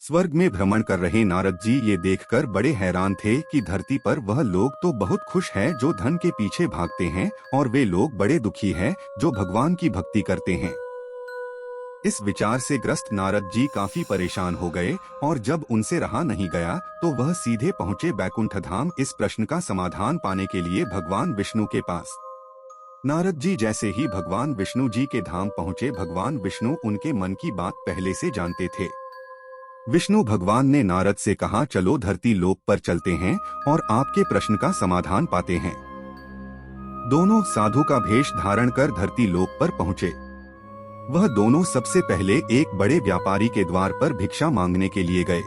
स्वर्ग में भ्रमण कर रहे नारद जी ये देखकर बड़े हैरान थे कि धरती पर वह लोग तो बहुत खुश हैं जो धन के पीछे भागते हैं और वे लोग बड़े दुखी हैं जो भगवान की भक्ति करते हैं। इस विचार से ग्रस्त नारद जी काफी परेशान हो गए और जब उनसे रहा नहीं गया तो वह सीधे पहुंचे बैकुंठ धाम इस प्रश्न का समाधान पाने के लिए भगवान विष्णु के पास। नारद जी जैसे ही भगवान विष्णु जी के धाम पहुंचे, भगवान विष्णु उनके मन की बात पहले से जानते थे। विष्णु भगवान ने नारद से कहा, चलो धरती लोक पर चलते हैं और आपके प्रश्न का समाधान पाते हैं। दोनों साधु का भेष धारण कर धरती लोक पर पहुंचे। वह दोनों सबसे पहले एक बड़े व्यापारी के द्वार पर भिक्षा मांगने के लिए गए।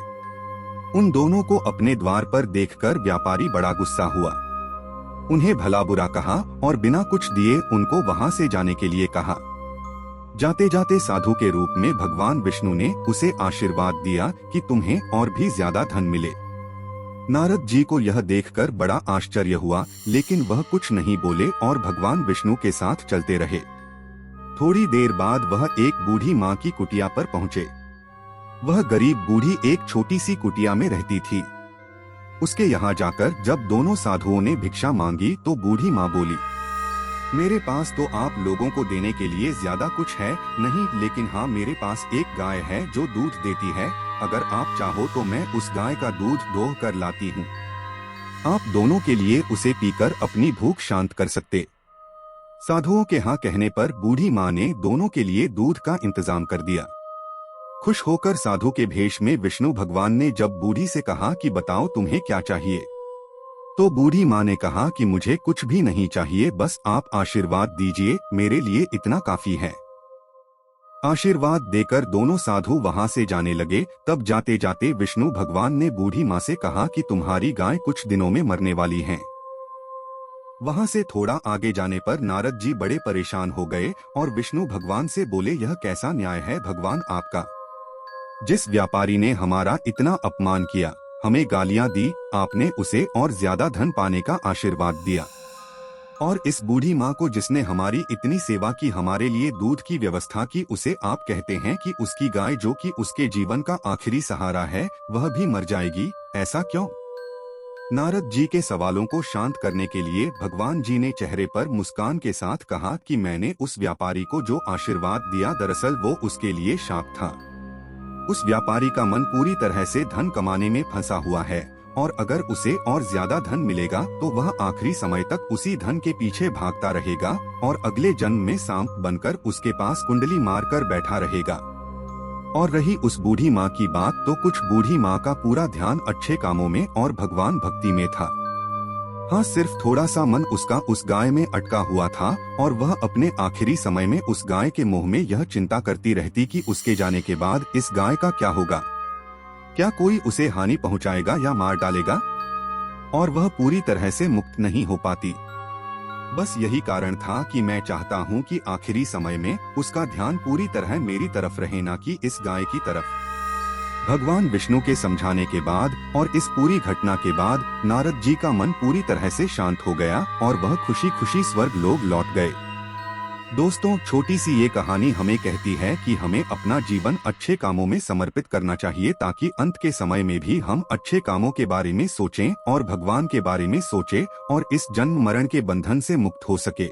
उन दोनों को अपने द्वार पर देखकर व्यापारी बड़ा गुस्सा हुआ। उन्हें भला बुरा कहा और बिना कुछ दिए उनको वहां से जाने के लिए कहा। जाते जाते साधु के रूप में भगवान विष्णु ने उसे आशीर्वाद दिया कि तुम्हें और भी ज्यादा धन मिले। नारद जी को यह देखकर बड़ा आश्चर्य हुआ, लेकिन वह कुछ नहीं बोले और भगवान विष्णु के साथ चलते रहे। थोड़ी देर बाद वह एक बूढ़ी माँ की कुटिया पर पहुँचे। वह गरीब बूढ़ी एक छोटी सी कुटिया में रहती थी। उसके यहाँ जाकर जब दोनों साधुओं ने भिक्षा मांगी तो बूढ़ी माँ बोली, मेरे पास तो आप लोगों को देने के लिए ज्यादा कुछ है नहीं, लेकिन हाँ मेरे पास एक गाय है जो दूध देती है। अगर आप चाहो तो मैं उस गाय का दूध दोह कर लाती हूँ। आप दोनों के लिए उसे पीकर अपनी भूख शांत कर सकते। साधुओं के हाँ कहने पर बूढ़ी माँ ने दोनों के लिए दूध का इंतजाम कर दिया। खुश होकर साधु के भेष में विष्णु भगवान ने जब बूढ़ी से कहा कि बताओ तुम्हें क्या चाहिए, तो बूढ़ी माँ ने कहा कि मुझे कुछ भी नहीं चाहिए, बस आप आशीर्वाद दीजिए, मेरे लिए इतना काफी है। आशीर्वाद देकर दोनों साधु वहां से जाने लगे। तब जाते जाते विष्णु भगवान ने बूढ़ी माँ से कहा कि तुम्हारी गाय कुछ दिनों में मरने वाली है। वहां से थोड़ा आगे जाने पर नारद जी बड़े परेशान हो गए और विष्णु भगवान से बोले, यह कैसा न्याय है भगवान आपका? जिस व्यापारी ने हमारा इतना अपमान किया, हमें गालियां दी, आपने उसे और ज्यादा धन पाने का आशीर्वाद दिया। और इस बूढ़ी माँ को जिसने हमारी इतनी सेवा की, हमारे लिए दूध की व्यवस्था की, उसे आप कहते हैं कि उसकी गाय जो कि उसके जीवन का आखिरी सहारा है वह भी मर जाएगी, ऐसा क्यों? नारद जी के सवालों को शांत करने के लिए भगवान जी ने चेहरे पर मुस्कान के साथ कहा कि मैंने उस व्यापारी को जो आशीर्वाद दिया दरअसल वो उसके लिए शाप था। उस व्यापारी का मन पूरी तरह से धन कमाने में फंसा हुआ है और अगर उसे और ज्यादा धन मिलेगा तो वह आखिरी समय तक उसी धन के पीछे भागता रहेगा और अगले जन्म में सांप बनकर उसके पास कुंडली मारकर बैठा रहेगा। और रही उस बूढ़ी माँ की बात, तो कुछ बूढ़ी माँ का पूरा ध्यान अच्छे कामों में और भगवान भक्ति में था। हाँ, सिर्फ थोड़ा सा मन उसका उस गाय में अटका हुआ था और वह अपने आखिरी समय में उस गाय के मोह में यह चिंता करती रहती कि उसके जाने के बाद इस गाय का क्या होगा, क्या कोई उसे हानि पहुंचाएगा या मार डालेगा, और वह पूरी तरह से मुक्त नहीं हो पाती। बस यही कारण था कि मैं चाहता हूँ कि आखिरी समय में उसका ध्यान पूरी तरह मेरी तरफ रहे, ना कि इस गाय की तरफ। भगवान विष्णु के समझाने के बाद और इस पूरी घटना के बाद नारद जी का मन पूरी तरह से शांत हो गया और वह खुशी खुशी स्वर्ग लोक लौट गए। दोस्तों, छोटी सी ये कहानी हमें कहती है कि हमें अपना जीवन अच्छे कामों में समर्पित करना चाहिए ताकि अंत के समय में भी हम अच्छे कामों के बारे में सोचें और भगवान के बारे में सोचें और इस जन्म मरण के बंधन से मुक्त हो सके।